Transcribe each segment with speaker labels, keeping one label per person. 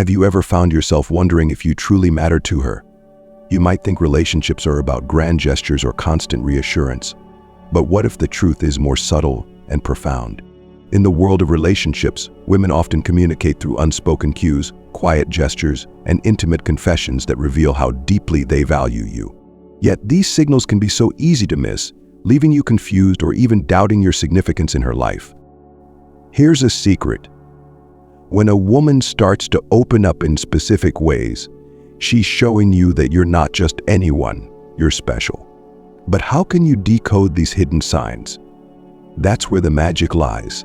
Speaker 1: Have you ever found yourself wondering if you truly matter to her? You might think relationships are about grand gestures or constant reassurance. But what if the truth is more subtle and profound? In the world of relationships, women often communicate through unspoken cues, quiet gestures, and intimate confessions that reveal how deeply they value you. Yet these signals can be so easy to miss, leaving you confused or even doubting your significance in her life. Here's a secret. When a woman starts to open up in specific ways, she's showing you that you're not just anyone, you're special. But how can you decode these hidden signs? That's where the magic lies,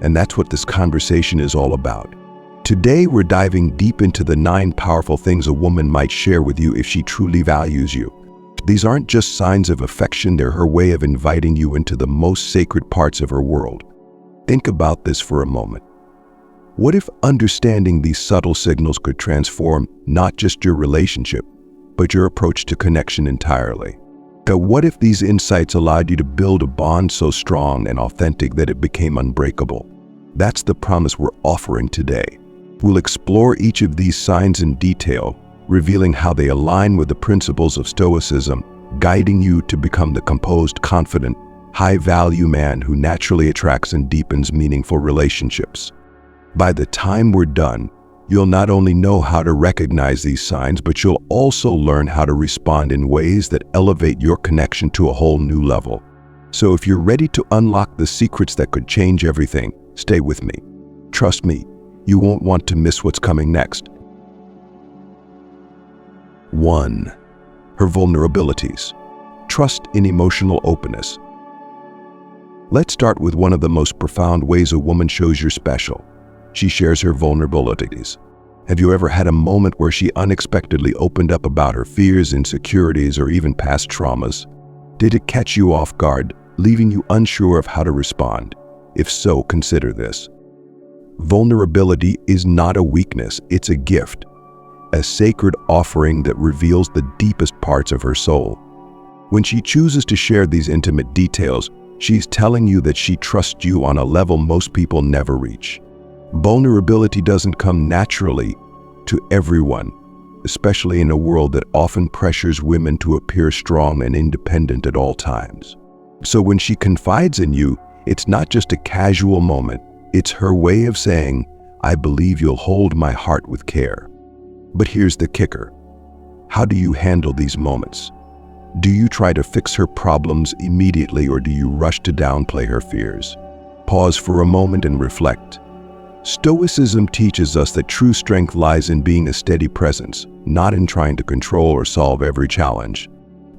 Speaker 1: and that's what this conversation is all about. Today, we're diving deep into the 9 powerful things a woman might share with you if she truly values you. These aren't just signs of affection, they're her way of inviting you into the most sacred parts of her world. Think about this for a moment. What if understanding these subtle signals could transform not just your relationship, but your approach to connection entirely? What if these insights allowed you to build a bond so strong and authentic that it became unbreakable? That's the promise we're offering today. We'll explore each of these signs in detail, revealing how they align with the principles of Stoicism, guiding you to become the composed, confident, high-value man who naturally attracts and deepens meaningful relationships. By the time we're done, you'll not only know how to recognize these signs, but you'll also learn how to respond in ways that elevate your connection to a whole new level. So if you're ready to unlock the secrets that could change everything, stay with me. Trust me, you won't want to miss what's coming next. 1. Her vulnerabilities. Trust in emotional openness. Let's start with one of the most profound ways a woman shows you're special. She shares her vulnerabilities. Have you ever had a moment where she unexpectedly opened up about her fears, insecurities, or even past traumas? Did it catch you off guard, leaving you unsure of how to respond? If so, consider this. Vulnerability is not a weakness, it's a gift, a sacred offering that reveals the deepest parts of her soul. When she chooses to share these intimate details, she's telling you that she trusts you on a level most people never reach. Vulnerability doesn't come naturally to everyone, especially in a world that often pressures women to appear strong and independent at all times. So when she confides in you, it's not just a casual moment, it's her way of saying, "I believe you'll hold my heart with care." But here's the kicker. How do you handle these moments? Do you try to fix her problems immediately, or do you rush to downplay her fears? Pause for a moment and reflect. Stoicism teaches us that true strength lies in being a steady presence, not in trying to control or solve every challenge.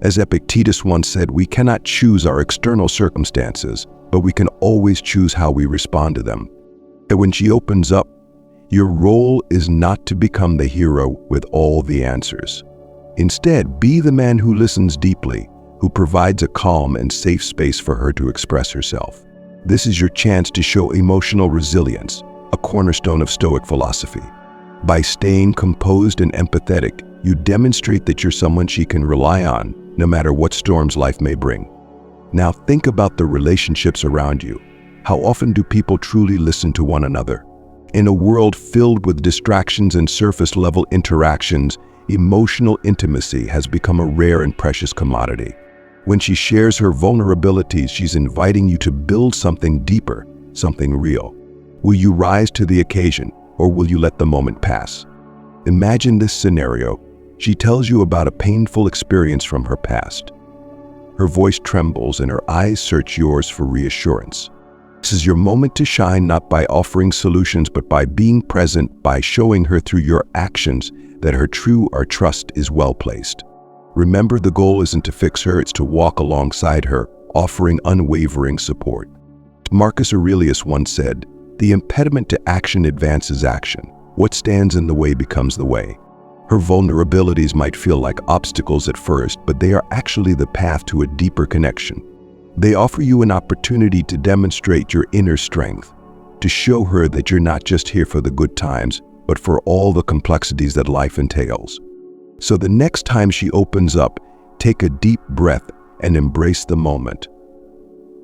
Speaker 1: As Epictetus once said, we cannot choose our external circumstances, but we can always choose how we respond to them. And when she opens up, your role is not to become the hero with all the answers. Instead, be the man who listens deeply, who provides a calm and safe space for her to express herself. This is your chance to show emotional resilience, a cornerstone of Stoic philosophy. By staying composed and empathetic, you demonstrate that you're someone she can rely on, no matter what storms life may bring. Now think about the relationships around you. How often do people truly listen to one another? In a world filled with distractions and surface-level interactions, emotional intimacy has become a rare and precious commodity. When she shares her vulnerabilities, she's inviting you to build something deeper, something real. Will you rise to the occasion, or will you let the moment pass? Imagine this scenario. She tells you about a painful experience from her past. Her voice trembles and her eyes search yours for reassurance. This is your moment to shine, not by offering solutions, but by being present, by showing her through your actions that her trust is well placed. Remember, the goal isn't to fix her, it's to walk alongside her, offering unwavering support. Marcus Aurelius once said, "The impediment to action advances action. What stands in the way becomes the way." Her vulnerabilities might feel like obstacles at first, but they are actually the path to a deeper connection. They offer you an opportunity to demonstrate your inner strength, to show her that you're not just here for the good times, but for all the complexities that life entails. So the next time she opens up, take a deep breath and embrace the moment.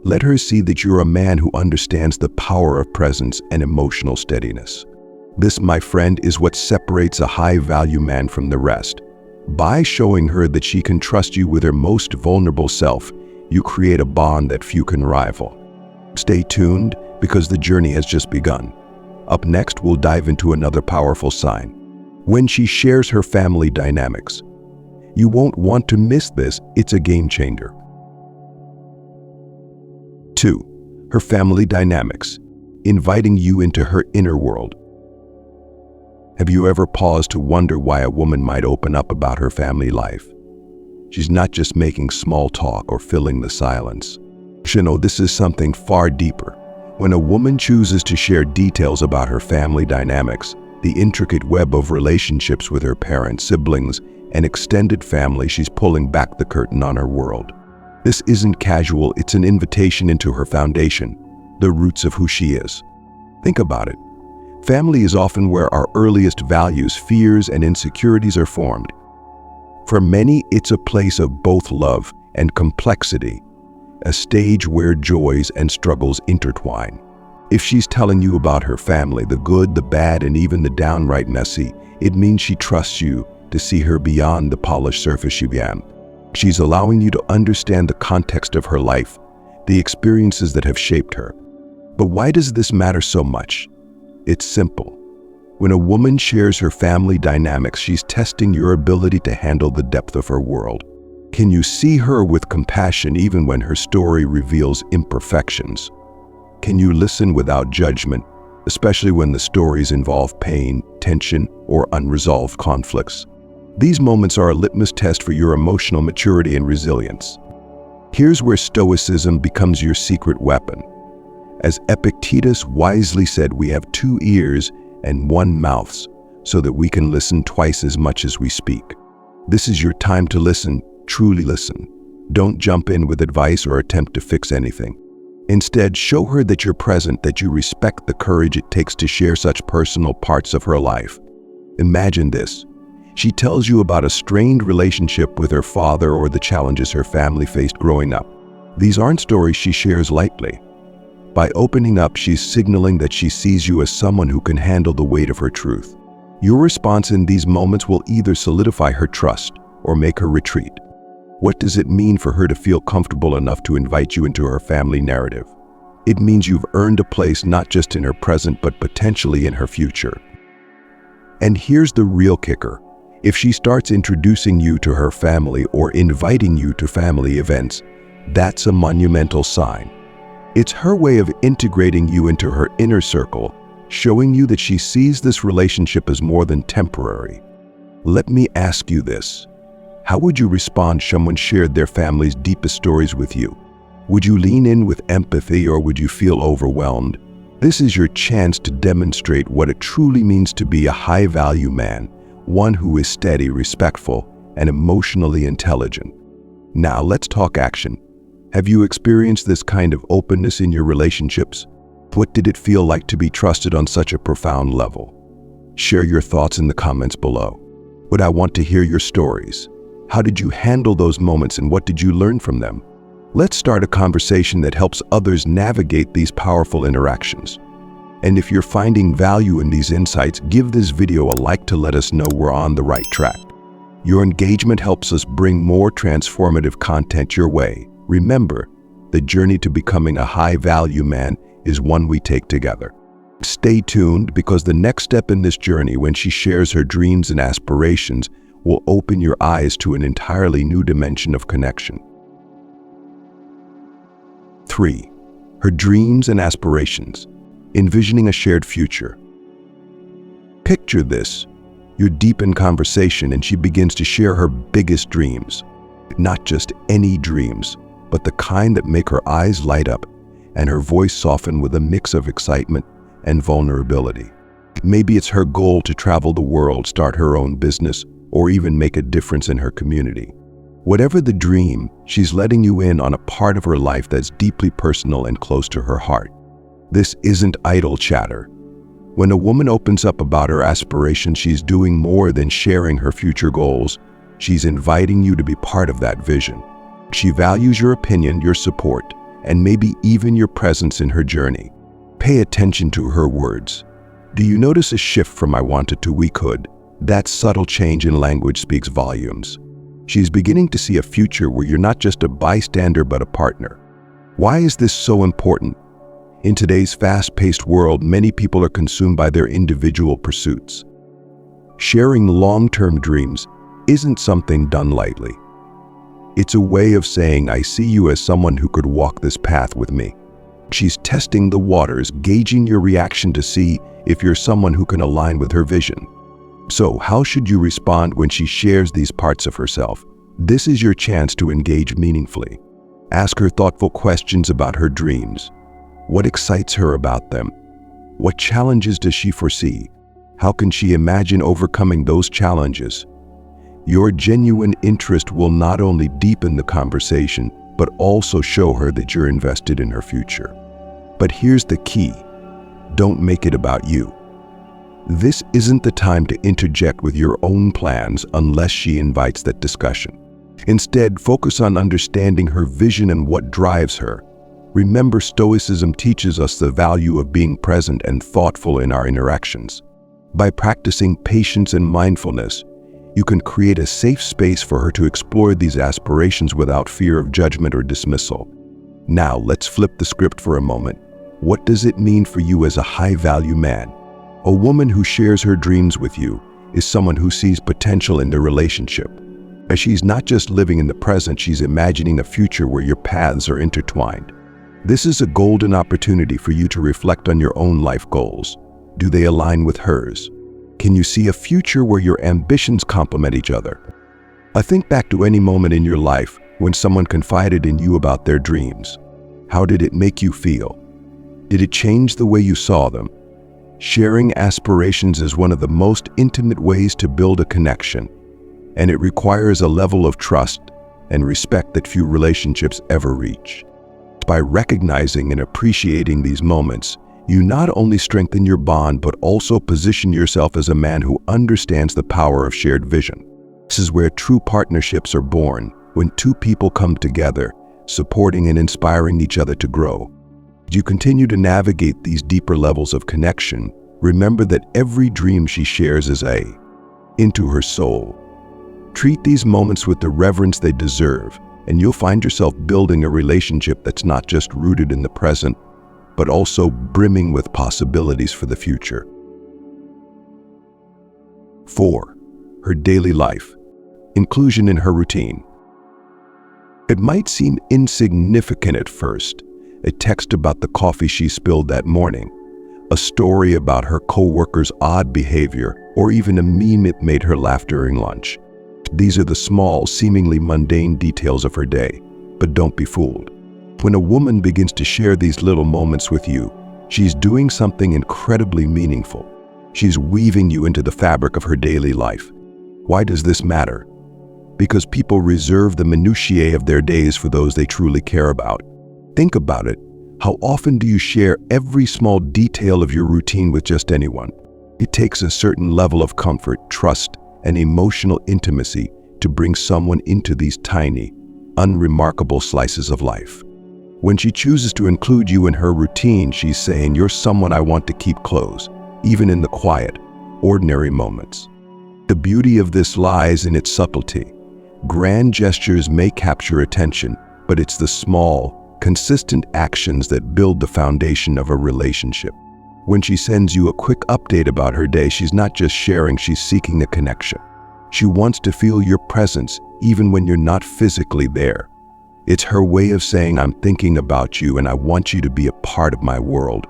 Speaker 1: Let her see that you're a man who understands the power of presence and emotional steadiness. This, my friend, is what separates a high-value man from the rest. By showing her that she can trust you with her most vulnerable self, you create a bond that few can rival. Stay tuned, because the journey has just begun. Up next, we'll dive into another powerful sign: when she shares her family dynamics. You won't want to miss this. It's a game changer. 2. Her family dynamics, inviting you into her inner world. Have you ever paused to wonder why a woman might open up about her family life? She's not just making small talk or filling the silence. This is something far deeper. When a woman chooses to share details about her family dynamics, the intricate web of relationships with her parents, siblings, and extended family, she's pulling back the curtain on her world. This isn't casual, it's an invitation into her foundation, the roots of who she is. Think about it. Family is often where our earliest values, fears, and insecurities are formed. For many, it's a place of both love and complexity, a stage where joys and struggles intertwine. If she's telling you about her family, the good, the bad, and even the downright messy, it means she trusts you to see her beyond the polished surface she began. She's allowing you to understand the context of her life, the experiences that have shaped her. But why does this matter so much? It's simple. When a woman shares her family dynamics, she's testing your ability to handle the depth of her world. Can you see her with compassion even when her story reveals imperfections? Can you listen without judgment, especially when the stories involve pain, tension, or unresolved conflicts? These moments are a litmus test for your emotional maturity and resilience. Here's where Stoicism becomes your secret weapon. As Epictetus wisely said, we have 2 ears and 1 mouth, so that we can listen twice as much as we speak. This is your time to listen, truly listen. Don't jump in with advice or attempt to fix anything. Instead, show her that you're present, that you respect the courage it takes to share such personal parts of her life. Imagine this. She tells you about a strained relationship with her father or the challenges her family faced growing up. These aren't stories she shares lightly. By opening up, she's signaling that she sees you as someone who can handle the weight of her truth. Your response in these moments will either solidify her trust or make her retreat. What does it mean for her to feel comfortable enough to invite you into her family narrative? It means you've earned a place not just in her present, but potentially in her future. And here's the real kicker. If she starts introducing you to her family or inviting you to family events, that's a monumental sign. It's her way of integrating you into her inner circle, showing you that she sees this relationship as more than temporary. Let me ask you this. How would you respond if someone shared their family's deepest stories with you? Would you lean in with empathy, or would you feel overwhelmed? This is your chance to demonstrate what it truly means to be a high-value man, one who is steady, respectful, and emotionally intelligent. Now let's talk action. Have you experienced this kind of openness in your relationships? What did it feel like to be trusted on such a profound level? Share your thoughts in the comments below. Would I want to hear your stories? How did you handle those moments, and what did you learn from them? Let's start a conversation that helps others navigate these powerful interactions. And if you're finding value in these insights, give this video a like to let us know we're on the right track. Your engagement helps us bring more transformative content your way. Remember, the journey to becoming a high-value man is one we take together. Stay tuned, because the next step in this journey, when she shares her dreams and aspirations, will open your eyes to an entirely new dimension of connection. 3. Her dreams and aspirations. Envisioning a shared future. Picture this. You're deep in conversation and she begins to share her biggest dreams. Not just any dreams, but the kind that make her eyes light up and her voice soften with a mix of excitement and vulnerability. Maybe it's her goal to travel the world, start her own business, or even make a difference in her community. Whatever the dream, she's letting you in on a part of her life that's deeply personal and close to her heart. This isn't idle chatter. When a woman opens up about her aspirations, she's doing more than sharing her future goals. She's inviting you to be part of that vision. She values your opinion, your support, and maybe even your presence in her journey. Pay attention to her words. Do you notice a shift from "I wanted" to "we could"? That subtle change in language speaks volumes. She's beginning to see a future where you're not just a bystander but a partner. Why is this so important? In today's fast-paced world, many people are consumed by their individual pursuits. Sharing long-term dreams isn't something done lightly. It's a way of saying, "I see you as someone who could walk this path with me." She's testing the waters, gauging your reaction to see if you're someone who can align with her vision. So, how should you respond when she shares these parts of herself? This is your chance to engage meaningfully. Ask her thoughtful questions about her dreams. What excites her about them? What challenges does she foresee? How can she imagine overcoming those challenges? Your genuine interest will not only deepen the conversation, but also show her that you're invested in her future. But here's the key: don't make it about you. This isn't the time to interject with your own plans unless she invites that discussion. Instead, focus on understanding her vision and what drives her. Remember, Stoicism teaches us the value of being present and thoughtful in our interactions. By practicing patience and mindfulness, you can create a safe space for her to explore these aspirations without fear of judgment or dismissal. Now, let's flip the script for a moment. What does it mean for you as a high-value man? A woman who shares her dreams with you is someone who sees potential in the relationship. As she's not just living in the present, she's imagining a future where your paths are intertwined. This is a golden opportunity for you to reflect on your own life goals. Do they align with hers? Can you see a future where your ambitions complement each other? Think back to any moment in your life when someone confided in you about their dreams. How did it make you feel? Did it change the way you saw them? Sharing aspirations is one of the most intimate ways to build a connection, and it requires a level of trust and respect that few relationships ever reach. By recognizing and appreciating these moments, you not only strengthen your bond but also position yourself as a man who understands the power of shared vision. This is where true partnerships are born, when two people come together, supporting and inspiring each other to grow. As you continue to navigate these deeper levels of connection, remember that every dream she shares is into her soul. Treat these moments with the reverence they deserve, and you'll find yourself building a relationship that's not just rooted in the present, but also brimming with possibilities for the future. 4. Her daily life. Inclusion in her routine. It might seem insignificant at first. A text about the coffee she spilled that morning, a story about her coworker's odd behavior, or even a meme that made her laugh during lunch. These are the small, seemingly mundane details of her day, but don't be fooled. When a woman begins to share these little moments with you, she's doing something incredibly meaningful. She's weaving you into the fabric of her daily life. Why does this matter? Because people reserve the minutiae of their days for those they truly care about. Think about it. How often do you share every small detail of your routine with just anyone? It takes a certain level of comfort, trust, and emotional intimacy to bring someone into these tiny, unremarkable slices of life. When she chooses to include you in her routine, she's saying, "You're someone I want to keep close, even in the quiet, ordinary moments." The beauty of this lies in its subtlety. Grand gestures may capture attention, but it's the small, consistent actions that build the foundation of a relationship. When she sends you a quick update about her day, she's not just sharing, she's seeking a connection. She wants to feel your presence even when you're not physically there. It's her way of saying, "I'm thinking about you and I want you to be a part of my world."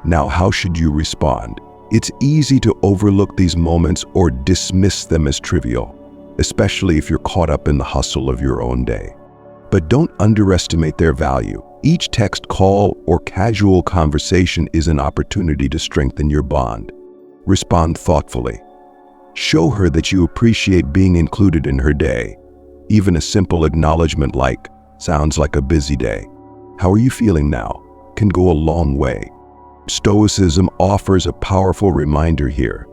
Speaker 1: Now, how should you respond? It's easy to overlook these moments or dismiss them as trivial, especially if you're caught up in the hustle of your own day. But don't underestimate their value. Each text, call, or casual conversation is an opportunity to strengthen your bond. Respond thoughtfully. Show her that you appreciate being included in her day. Even a simple acknowledgement like, "Sounds like a busy day. How are you feeling now?" can go a long way. Stoicism offers a powerful reminder here.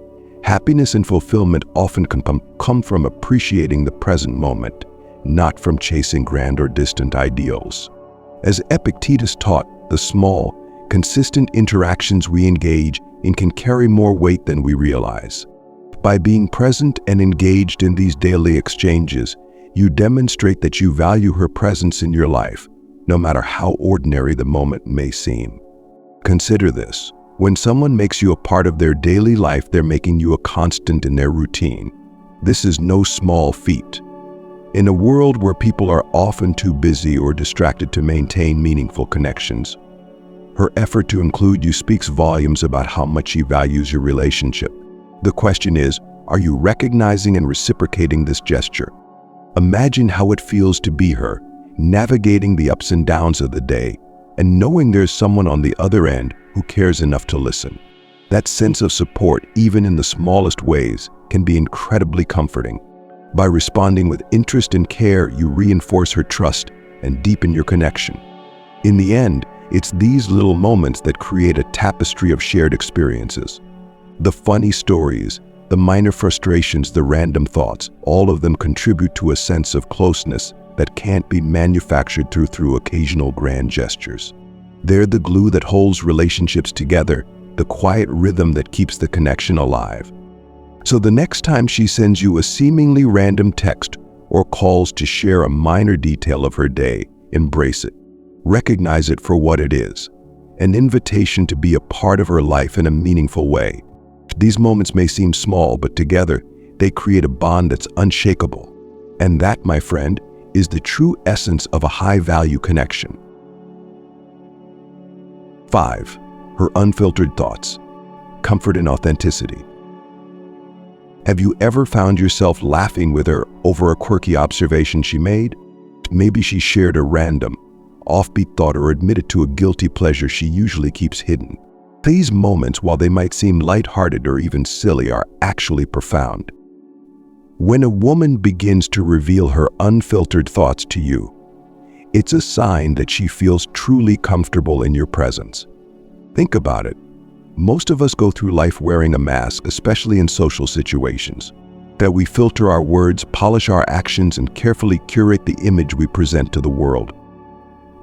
Speaker 1: Happiness and fulfillment often come from appreciating the present moment, not from chasing grand or distant ideals. As Epictetus taught, the small, Consistent interactions we engage in can carry more weight than we realize. By being present and engaged in these daily exchanges, you demonstrate that you value her presence in your life, no matter how ordinary the moment may seem. Consider this. When someone makes you a part of their daily life, they're making you a constant in their routine. This is no small feat. In a world where people are often too busy or distracted to maintain meaningful connections, her effort to include you speaks volumes about how much she values your relationship. The question is, are you recognizing and reciprocating this gesture? Imagine how it feels to be her, navigating the ups and downs of the day, and knowing there's someone on the other end who cares enough to listen. That sense of support, even in the smallest ways, can be incredibly comforting. By responding with interest and care, you reinforce her trust and deepen your connection. In the end, it's these little moments that create a tapestry of shared experiences. The funny stories, the minor frustrations, the random thoughts, all of them contribute to a sense of closeness that can't be manufactured through occasional grand gestures. They're the glue that holds relationships together, the quiet rhythm that keeps the connection alive. So the next time she sends you a seemingly random text or calls to share a minor detail of her day, embrace it. Recognize it for what it is, an invitation to be a part of her life in a meaningful way. These moments may seem small, but together they create a bond that's unshakable. And that, my friend, is the true essence of a high-value connection. 5. Her unfiltered thoughts. Comfort and authenticity. Have you ever found yourself laughing with her over a quirky observation she made? Maybe she shared a random, offbeat thought or admitted to a guilty pleasure she usually keeps hidden. These moments, while they might seem lighthearted or even silly, are actually profound. When a woman begins to reveal her unfiltered thoughts to you, it's a sign that she feels truly comfortable in your presence. Think about it. Most of us go through life wearing a mask, especially in social situations, that we filter our words, polish our actions, and carefully curate the image we present to the world.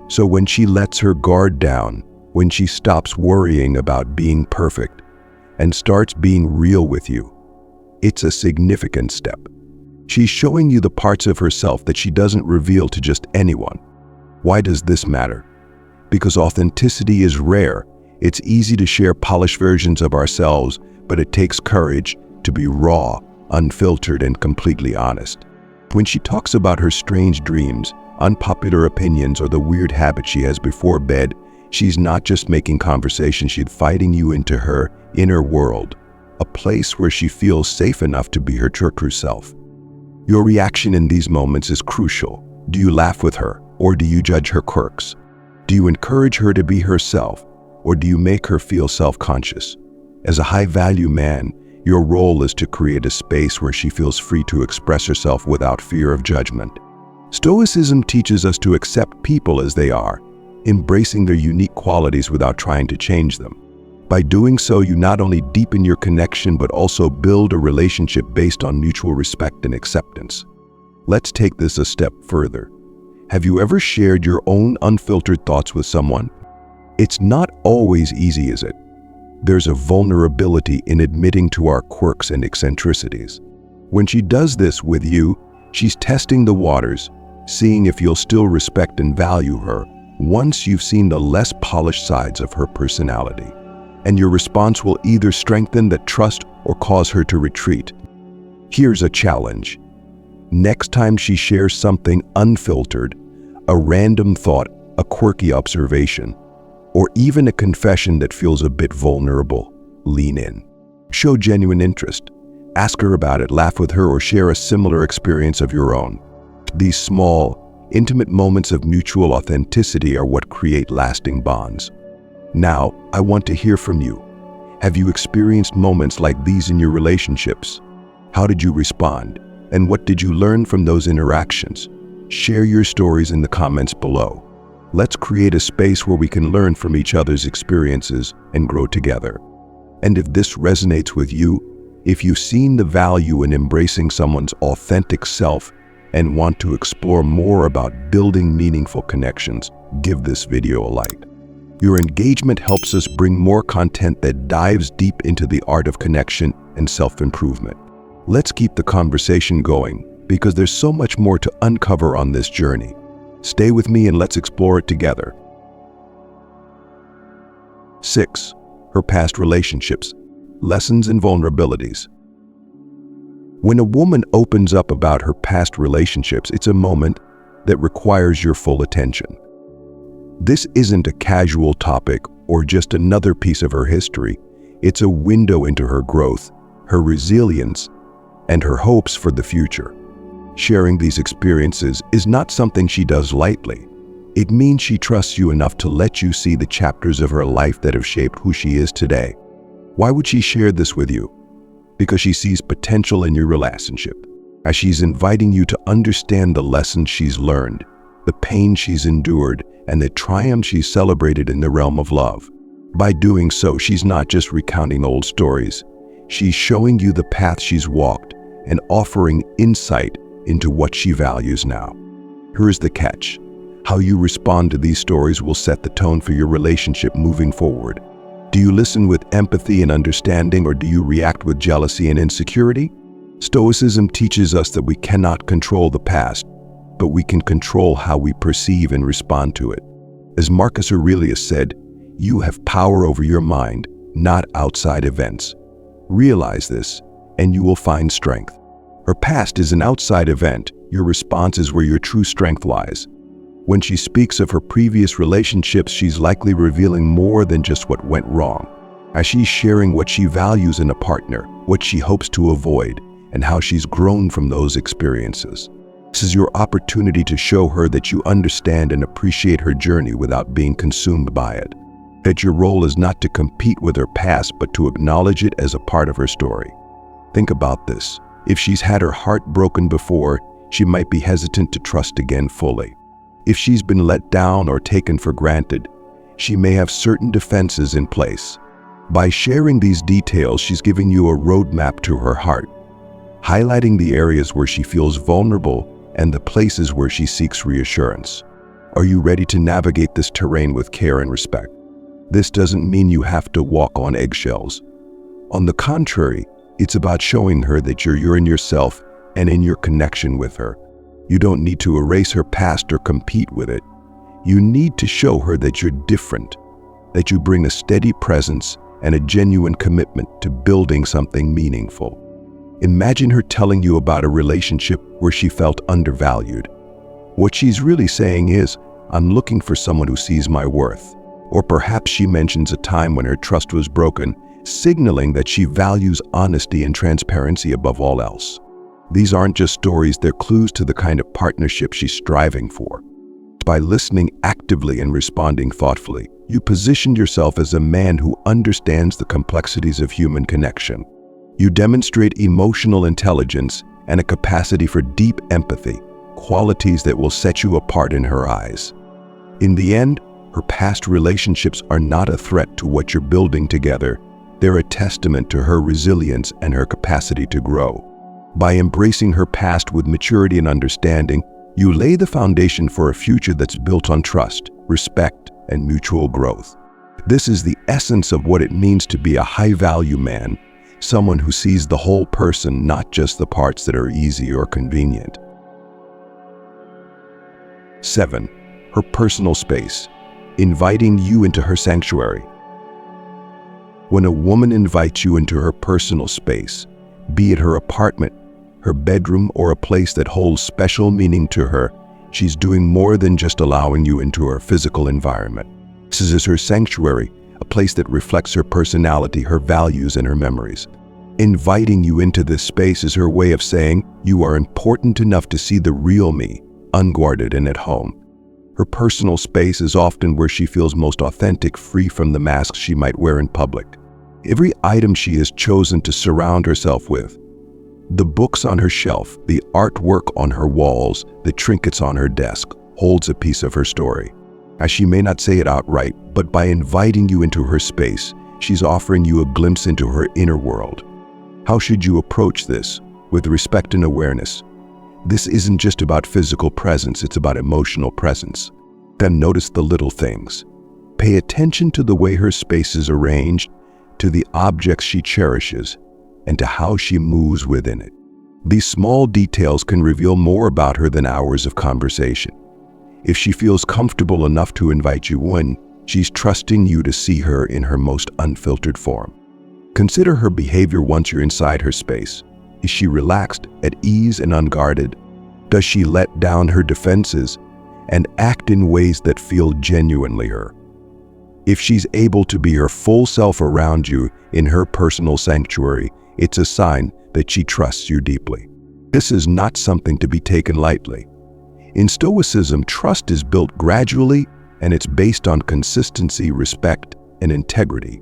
Speaker 1: So when she lets her guard down, when she stops worrying about being perfect and starts being real with you, it's a significant step. She's showing you the parts of herself that she doesn't reveal to just anyone. Why does this matter? Because authenticity is rare. It's easy to share polished versions of ourselves, but it takes courage to be raw, unfiltered, and completely honest. When she talks about her strange dreams, unpopular opinions, or the weird habits she has before bed, she's not just making conversation, she's inviting you into her inner world, a place where she feels safe enough to be her true self. Your reaction in these moments is crucial. Do you laugh with her, or do you judge her quirks? Do you encourage her to be herself, or do you make her feel self-conscious? As a high-value man, your role is to create a space where she feels free to express herself without fear of judgment. Stoicism teaches us to accept people as they are, embracing their unique qualities without trying to change them. By doing so, you not only deepen your connection, but also build a relationship based on mutual respect and acceptance. Let's take this a step further. Have you ever shared your own unfiltered thoughts with someone? It's not always easy, is it? There's a vulnerability in admitting to our quirks and eccentricities. When she does this with you, she's testing the waters, seeing if you'll still respect and value her once you've seen the less polished sides of her personality. And your response will either strengthen that trust or cause her to retreat. Here's a challenge. Next time she shares something unfiltered, a random thought, a quirky observation, or even a confession that feels a bit vulnerable, lean in. Show genuine interest. Ask her about it, laugh with her, or share a similar experience of your own. These small, intimate moments of mutual authenticity are what create lasting bonds. Now, I want to hear from you. Have you experienced moments like these in your relationships? How did you respond? And what did you learn from those interactions? Share your stories in the comments below. Let's create a space where we can learn from each other's experiences and grow together. And if this resonates with you, if you've seen the value in embracing someone's authentic self and want to explore more about building meaningful connections, give this video a like. Your engagement helps us bring more content that dives deep into the art of connection and self-improvement. Let's keep the conversation going, because there's so much more to uncover on this journey. Stay with me and let's explore it together. 6. Her past relationships, lessons and vulnerabilities. When a woman opens up about her past relationships, it's a moment that requires your full attention. This isn't a casual topic or just another piece of her history. It's a window into her growth, her resilience, and her hopes for the future. Sharing these experiences is not something she does lightly. It means she trusts you enough to let you see the chapters of her life that have shaped who she is today. Why would she share this with you? Because she sees potential in your relationship, as she's inviting you to understand the lessons she's learned, the pain she's endured, and the triumph she's celebrated in the realm of love. By doing so, she's not just recounting old stories. She's showing you the path she's walked and offering insight into what she values now. Here's the catch. How you respond to these stories will set the tone for your relationship moving forward. Do you listen with empathy and understanding, or do you react with jealousy and insecurity? Stoicism teaches us that we cannot control the past, but we can control how we perceive and respond to it. As Marcus Aurelius said, you have power over your mind, not outside events. Realize this, and you will find strength. Her past is an outside event. Your response is where your true strength lies. When she speaks of her previous relationships, she's likely revealing more than just what went wrong. As she's sharing what she values in a partner, what she hopes to avoid, and how she's grown from those experiences. This is your opportunity to show her that you understand and appreciate her journey without being consumed by it. That your role is not to compete with her past, but to acknowledge it as a part of her story. Think about this. If she's had her heart broken before, she might be hesitant to trust again fully. If she's been let down or taken for granted, she may have certain defenses in place. By sharing these details, she's giving you a roadmap to her heart, highlighting the areas where she feels vulnerable and the places where she seeks reassurance. Are you ready to navigate this terrain with care and respect? This doesn't mean you have to walk on eggshells. On the contrary, it's about showing her that you're in yourself and in your connection with her. You don't need to erase her past or compete with it. You need to show her that you're different, that you bring a steady presence and a genuine commitment to building something meaningful. Imagine her telling you about a relationship where she felt undervalued. What she's really saying is, I'm looking for someone who sees my worth. Or perhaps she mentions a time when her trust was broken, signaling that she values honesty and transparency above all else. These aren't just stories, they're clues to the kind of partnership she's striving for. By listening actively and responding thoughtfully, you position yourself as a man who understands the complexities of human connection. You demonstrate emotional intelligence and a capacity for deep empathy, qualities that will set you apart in her eyes. In the end, her past relationships are not a threat to what you're building together. They're a testament to her resilience and her capacity to grow. By embracing her past with maturity and understanding, you lay the foundation for a future that's built on trust, respect, and mutual growth. This is the essence of what it means to be a high-value man, someone who sees the whole person, not just the parts that are easy or convenient. 7. Her personal space, inviting you into her sanctuary. When a woman invites you into her personal space, be it her apartment, her bedroom, or a place that holds special meaning to her, she's doing more than just allowing you into her physical environment. This is her sanctuary, a place that reflects her personality, her values, and her memories. Inviting you into this space is her way of saying, you are important enough to see the real me, unguarded and at home. Her personal space is often where she feels most authentic, free from the masks she might wear in public. Every item she has chosen to surround herself with, the books on her shelf, the artwork on her walls, the trinkets on her desk, holds a piece of her story. As she may not say it outright, but by inviting you into her space, she's offering you a glimpse into her inner world. How should you approach this? With respect and awareness. This isn't just about physical presence, it's about emotional presence. Then notice the little things. Pay attention to the way her space is arranged, to the objects she cherishes, and to how she moves within it. These small details can reveal more about her than hours of conversation. If she feels comfortable enough to invite you in, she's trusting you to see her in her most unfiltered form. Consider her behavior once you're inside her space. Is she relaxed, at ease, and unguarded? Does she let down her defenses and act in ways that feel genuinely her? If she's able to be her full self around you in her personal sanctuary, it's a sign that she trusts you deeply. This is not something to be taken lightly. In Stoicism, trust is built gradually, and it's based on consistency, respect, and integrity.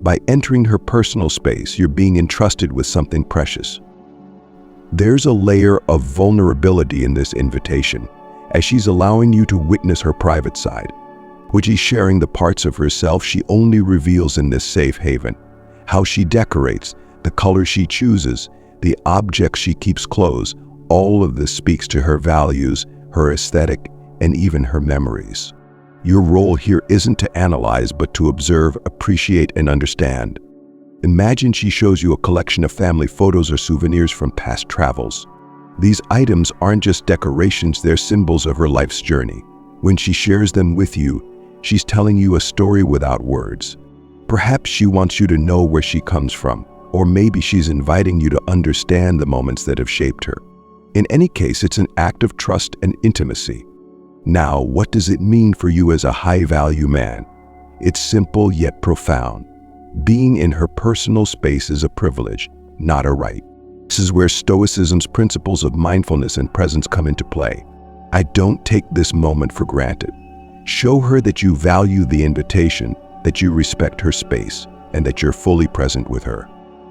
Speaker 1: By entering her personal space, you're being entrusted with something precious. There's a layer of vulnerability in this invitation, as she's allowing you to witness her private side, which is sharing the parts of herself she only reveals in this safe haven. How she decorates, the color she chooses, the objects she keeps close, all of this speaks to her values, her aesthetic, and even her memories. Your role here isn't to analyze, but to observe, appreciate, and understand. Imagine she shows you a collection of family photos or souvenirs from past travels. These items aren't just decorations, they're symbols of her life's journey. When she shares them with you, she's telling you a story without words. Perhaps she wants you to know where she comes from, or maybe she's inviting you to understand the moments that have shaped her. In any case, it's an act of trust and intimacy. Now, what does it mean for you as a high-value man? It's simple yet profound. Being in her personal space is a privilege, not a right. This is where Stoicism's principles of mindfulness and presence come into play. I don't take this moment for granted. Show her that you value the invitation, that you respect her space, and that you're fully present with her.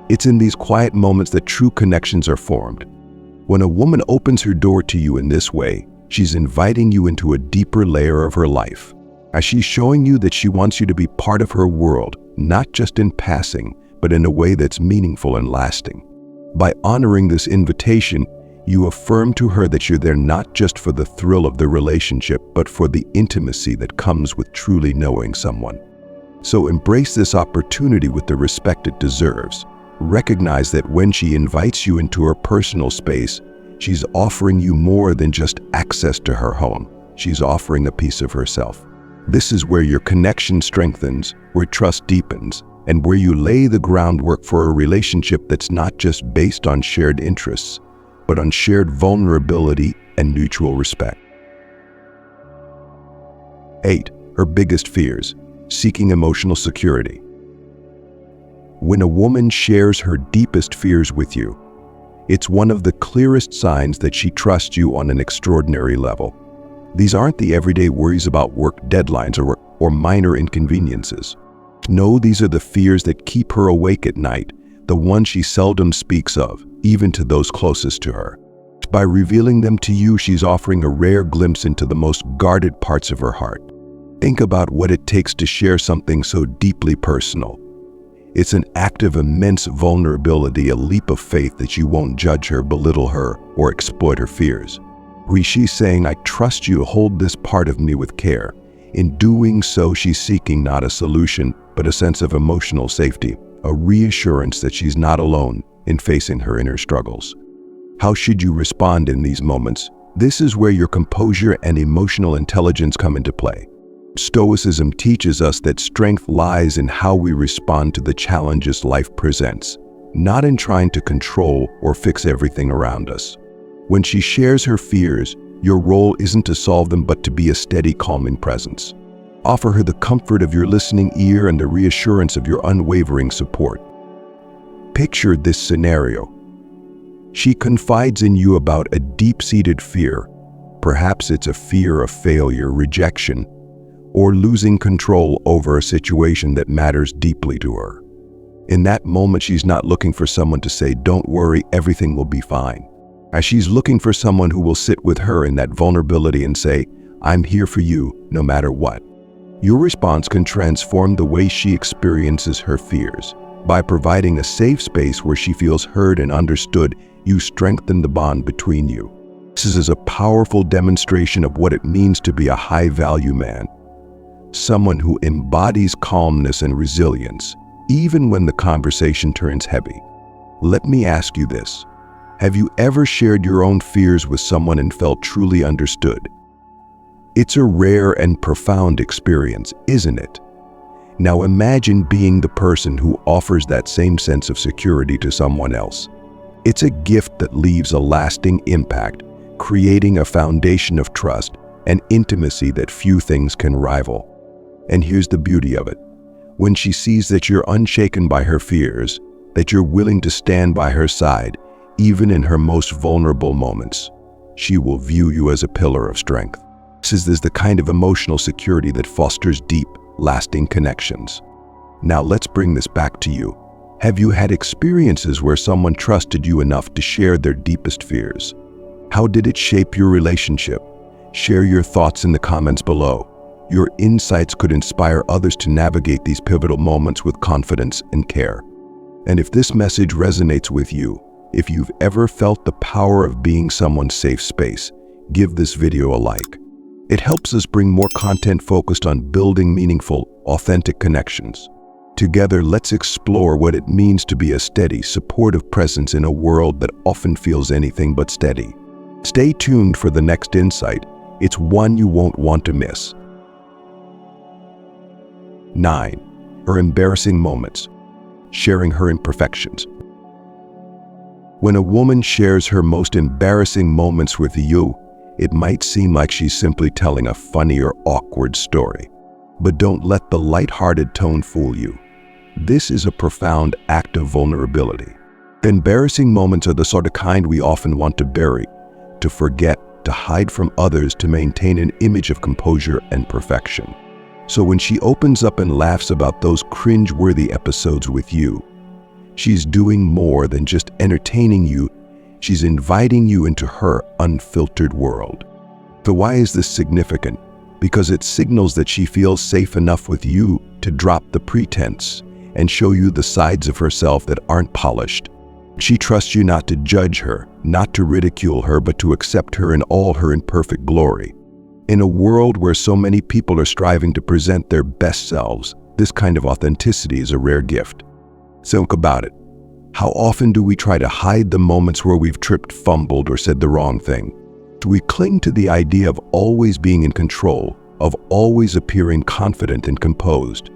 Speaker 1: It's in these quiet moments that true connections are formed. When a woman opens her door to you in this way, she's inviting you into a deeper layer of her life. As she's showing you that she wants you to be part of her world, not just in passing, but in a way that's meaningful and lasting. By honoring this invitation, you affirm to her that you're there not just for the thrill of the relationship, but for the intimacy that comes with truly knowing someone. So embrace this opportunity with the respect it deserves. Recognize that when she invites you into her personal space, she's offering you more than just access to her home. She's offering a piece of herself. This is where your connection strengthens, where trust deepens, and where you lay the groundwork for a relationship that's not just based on shared interests, but on shared vulnerability and mutual respect. 8. Her biggest fears: seeking emotional security. When a woman shares her deepest fears with you, it's one of the clearest signs that she trusts you on an extraordinary level. These aren't the everyday worries about work deadlines or minor inconveniences. No, these are the fears that keep her awake at night, the ones she seldom speaks of, even to those closest to her. By revealing them to you, she's offering a rare glimpse into the most guarded parts of her heart. Think about what it takes to share something so deeply personal. It's an act of immense vulnerability, a leap of faith that you won't judge her, belittle her, or exploit her fears. She's saying, I trust you to hold this part of me with care. In doing so, she's seeking not a solution, but a sense of emotional safety, a reassurance that she's not alone in facing her inner struggles. How should you respond in these moments? This is where your composure and emotional intelligence come into play. Stoicism teaches us that strength lies in how we respond to the challenges life presents, not in trying to control or fix everything around us. When she shares her fears, your role isn't to solve them, but to be a steady, calming presence. Offer her the comfort of your listening ear and the reassurance of your unwavering support. Picture this scenario. She confides in you about a deep-seated fear. Perhaps it's a fear of failure, rejection, or losing control over a situation that matters deeply to her. In that moment, she's not looking for someone to say, don't worry, everything will be fine. As she's looking for someone who will sit with her in that vulnerability and say, I'm here for you, no matter what. Your response can transform the way she experiences her fears. By providing a safe space where she feels heard and understood, you strengthen the bond between you. This is a powerful demonstration of what it means to be a high-value man. someone who embodies calmness and resilience, even when the conversation turns heavy. Let me ask you this. Have you ever shared your own fears with someone and felt truly understood? It's a rare and profound experience, isn't it? Now imagine being the person who offers that same sense of security to someone else. It's a gift that leaves a lasting impact, creating a foundation of trust and intimacy that few things can rival. And here's the beauty of it. When she sees that you're unshaken by her fears, that you're willing to stand by her side, even in her most vulnerable moments, she will view you as a pillar of strength. This is the kind of emotional security that fosters deep, lasting connections. Now let's bring this back to you. Have you had experiences where someone trusted you enough to share their deepest fears? How did it shape your relationship? Share your thoughts in the comments below. Your insights could inspire others to navigate these pivotal moments with confidence and care. And if this message resonates with you, if you've ever felt the power of being someone's safe space, give this video a like. It helps us bring more content focused on building meaningful, authentic connections. Together, let's explore what it means to be a steady, supportive presence in a world that often feels anything but steady. Stay tuned for the next insight. It's one you won't want to miss. 9. Her embarrassing moments. Sharing her imperfections. When a woman shares her most embarrassing moments with you, it might seem like she's simply telling a funny or awkward story. But don't let the lighthearted tone fool you. This is a profound act of vulnerability. Embarrassing moments are the sort of kind we often want to bury, to forget, to hide from others, to maintain an image of composure and perfection. So when she opens up and laughs about those cringe-worthy episodes with you, she's doing more than just entertaining you. She's inviting you into her unfiltered world. So why is this significant? Because it signals that she feels safe enough with you to drop the pretense and show you the sides of herself that aren't polished. She trusts you not to judge her, not to ridicule her, but to accept her in all her imperfect glory. In a world where so many people are striving to present their best selves, this kind of authenticity is a rare gift. Think about it. How often do we try to hide the moments where we've tripped, fumbled, or said the wrong thing? Do we cling to the idea of always being in control, of always appearing confident and composed?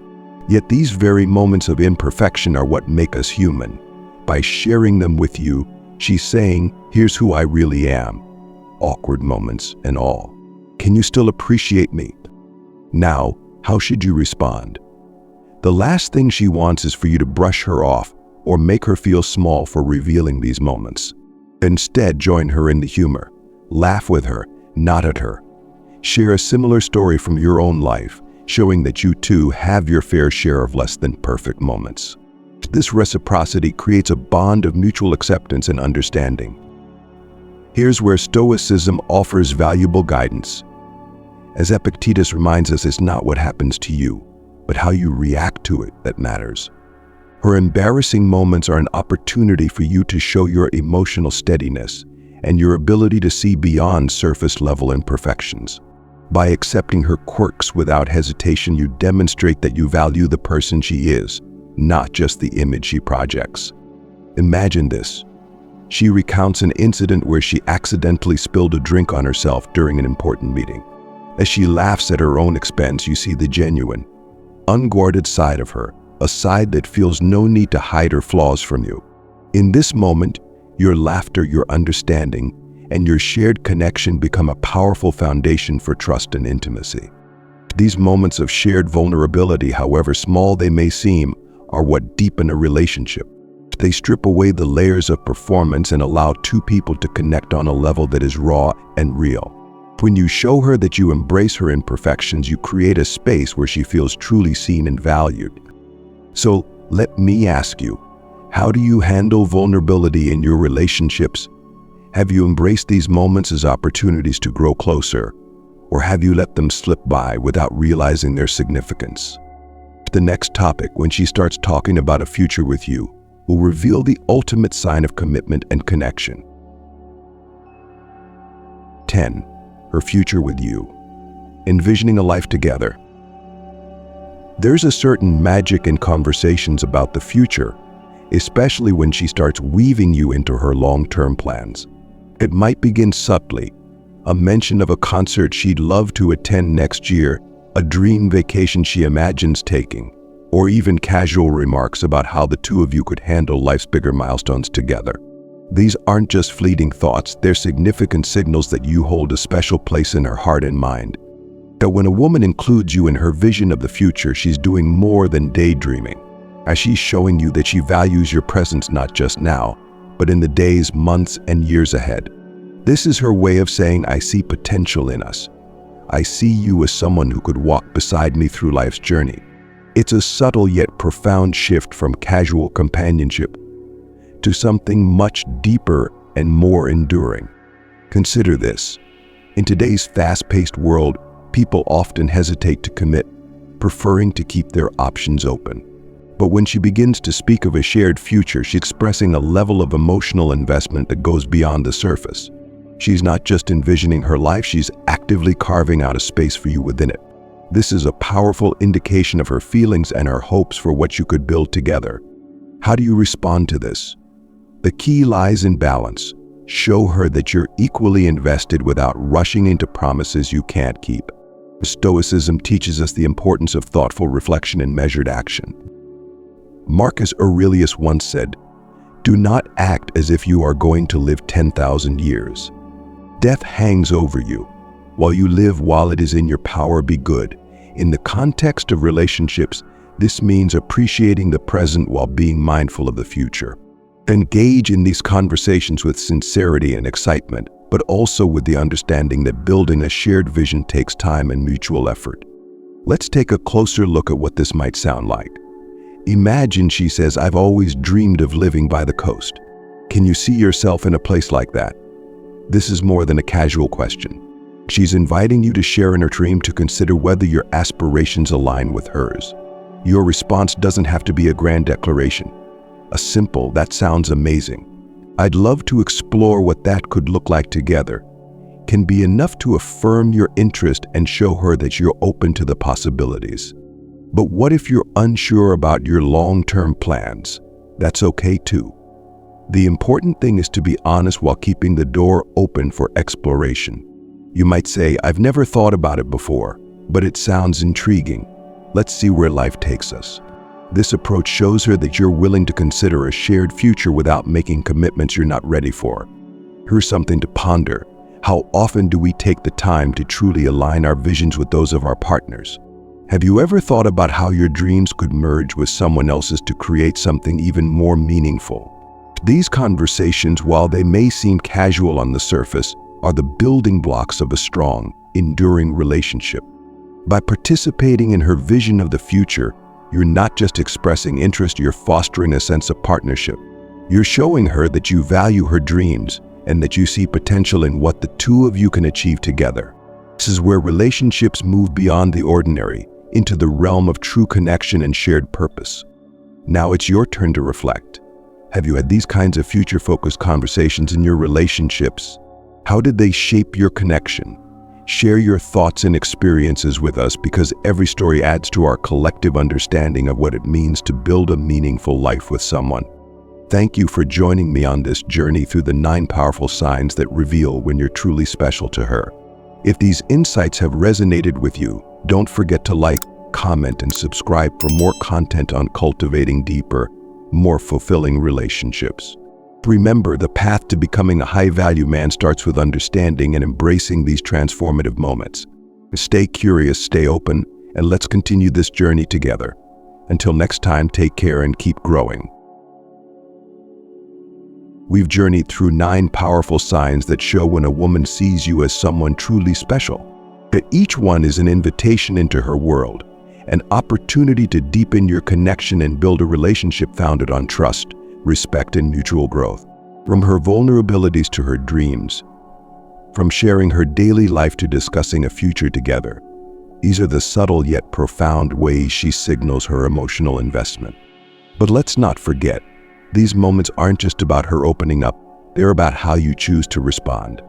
Speaker 1: Yet these very moments of imperfection are what make us human. By sharing them with you, she's saying, here's who I really am. Awkward moments and all. Can you still appreciate me? Now, how should you respond? The last thing she wants is for you to brush her off or make her feel small for revealing these moments. Instead, join her in the humor. Laugh with her, not at her. Share a similar story from your own life, showing that you too have your fair share of less than perfect moments. This reciprocity creates a bond of mutual acceptance and understanding. Here's where Stoicism offers valuable guidance. As Epictetus reminds us, it's not what happens to you, but how you react to it that matters. Her embarrassing moments are an opportunity for you to show your emotional steadiness and your ability to see beyond surface-level imperfections. By accepting her quirks without hesitation, you demonstrate that you value the person she is, not just the image she projects. Imagine this. She recounts an incident where she accidentally spilled a drink on herself during an important meeting. As she laughs at her own expense, you see the genuine, unguarded side of her, a side that feels no need to hide her flaws from you. In this moment, your laughter, your understanding, and your shared connection become a powerful foundation for trust and intimacy. These moments of shared vulnerability, however small they may seem, are what deepen a relationship. They strip away the layers of performance and allow two people to connect on a level that is raw and real. When you show her that you embrace her imperfections, you create a space where she feels truly seen and valued. So let me ask you, how do you handle vulnerability in your relationships? Have you embraced these moments as opportunities to grow closer, or have you let them slip by without realizing their significance? The next topic, when she starts talking about a future with you, will reveal the ultimate sign of commitment and connection. 10. Her future with you. Envisioning a life together. There's a certain magic in conversations about the future, especially when she starts weaving you into her long-term plans. It might begin subtly, a mention of a concert she'd love to attend next year, a dream vacation she imagines taking, or even casual remarks about how the two of you could handle life's bigger milestones together. These aren't just fleeting thoughts, they're significant signals that you hold a special place in her heart and mind. That when a woman includes you in her vision of the future, she's doing more than daydreaming, as she's showing you that she values your presence not just now, but in the days, months, and years ahead. This is her way of saying, I see potential in us. I see you as someone who could walk beside me through life's journey. It's a subtle yet profound shift from casual companionship to something much deeper and more enduring. Consider this. In today's fast-paced world, people often hesitate to commit, preferring to keep their options open. But when she begins to speak of a shared future, she's expressing a level of emotional investment that goes beyond the surface. She's not just envisioning her life, she's actively carving out a space for you within it. This is a powerful indication of her feelings and her hopes for what you could build together. How do you respond to this? The key lies in balance. Show her that you're equally invested without rushing into promises you can't keep. Stoicism teaches us the importance of thoughtful reflection and measured action. Marcus Aurelius once said, "Do not act as if you are going to live 10,000 years. Death hangs over you. While you live, while it is in your power, be good." In the context of relationships, this means appreciating the present while being mindful of the future. Engage in these conversations with sincerity and excitement, but also with the understanding that building a shared vision takes time and mutual effort. Let's take a closer look at what this might sound like. Imagine she says, "I've always dreamed of living by the coast." Can you see yourself in a place like that? This is more than a casual question. She's inviting you to share in her dream, to consider whether your aspirations align with hers. Your response doesn't have to be a grand declaration. A simple, "That sounds amazing. I'd love to explore what that could look like together," can be enough to affirm your interest and show her that you're open to the possibilities. But what if you're unsure about your long-term plans? That's okay too. The important thing is to be honest while keeping the door open for exploration. You might say, "I've never thought about it before, but it sounds intriguing. Let's see where life takes us." This approach shows her that you're willing to consider a shared future without making commitments you're not ready for. Here's something to ponder. How often do we take the time to truly align our visions with those of our partners? Have you ever thought about how your dreams could merge with someone else's to create something even more meaningful? These conversations, while they may seem casual on the surface, are the building blocks of a strong, enduring relationship. By participating in her vision of the future, you're not just expressing interest, you're fostering a sense of partnership. You're showing her that you value her dreams and that you see potential in what the two of you can achieve together. This is where relationships move beyond the ordinary, into the realm of true connection and shared purpose. Now it's your turn to reflect. Have you had these kinds of future-focused conversations in your relationships? How did they shape your connection? Share your thoughts and experiences with us, because every story adds to our collective understanding of what it means to build a meaningful life with someone. Thank you for joining me on this journey through the 9 powerful signs that reveal when you're truly special to her. If these insights have resonated with you, don't forget to like, comment, and subscribe for more content on cultivating deeper, more fulfilling relationships. Remember, the path to becoming a high-value man starts with understanding and embracing these transformative moments. Stay curious, stay open, and let's continue this journey together. Until next time, take care and keep growing. We've journeyed through 9 powerful signs that show when a woman sees you as someone truly special. Each one is an invitation into her world, an opportunity to deepen your connection and build a relationship founded on trust, respect, and mutual growth. From her vulnerabilities to her dreams, from sharing her daily life to discussing a future together, these are the subtle yet profound ways she signals her emotional investment. But let's not forget, these moments aren't just about her opening up, they're about how you choose to respond.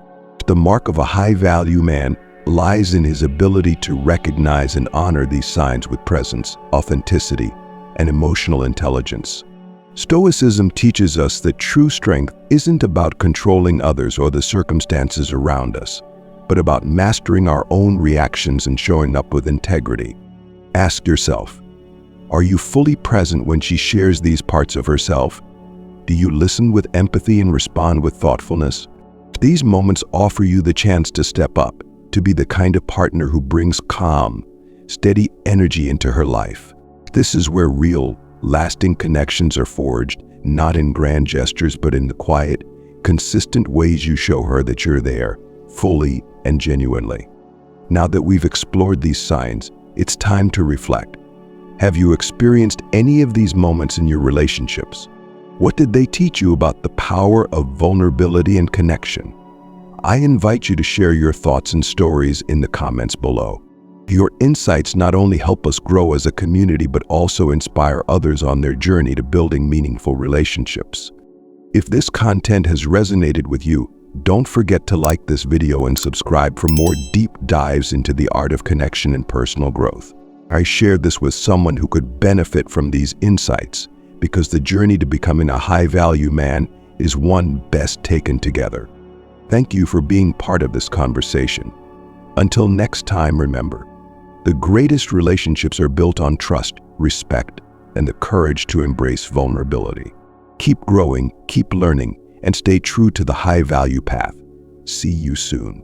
Speaker 1: The mark of a high-value man lies in his ability to recognize and honor these signs with presence, authenticity, and emotional intelligence. Stoicism teaches us that true strength isn't about controlling others or the circumstances around us, but about mastering our own reactions and showing up with integrity. Ask yourself, are you fully present when she shares these parts of herself? Do you listen with empathy and respond with thoughtfulness? These moments offer you the chance to step up, to be the kind of partner who brings calm, steady energy into her life. This is where real, lasting connections are forged, not in grand gestures, but in the quiet, consistent ways you show her that you're there, fully and genuinely. Now that we've explored these signs, it's time to reflect. Have you experienced any of these moments in your relationships? What did they teach you about the power of vulnerability and connection? I invite you to share your thoughts and stories in the comments below. Your insights not only help us grow as a community, but also inspire others on their journey to building meaningful relationships. If this content has resonated with you, don't forget to like this video and subscribe for more deep dives into the art of connection and personal growth. I shared this with someone who could benefit from these insights, because the journey to becoming a high-value man is one best taken together. Thank you for being part of this conversation. Until next time, remember, the greatest relationships are built on trust, respect, and the courage to embrace vulnerability. Keep growing, keep learning, and stay true to the high-value path. See you soon.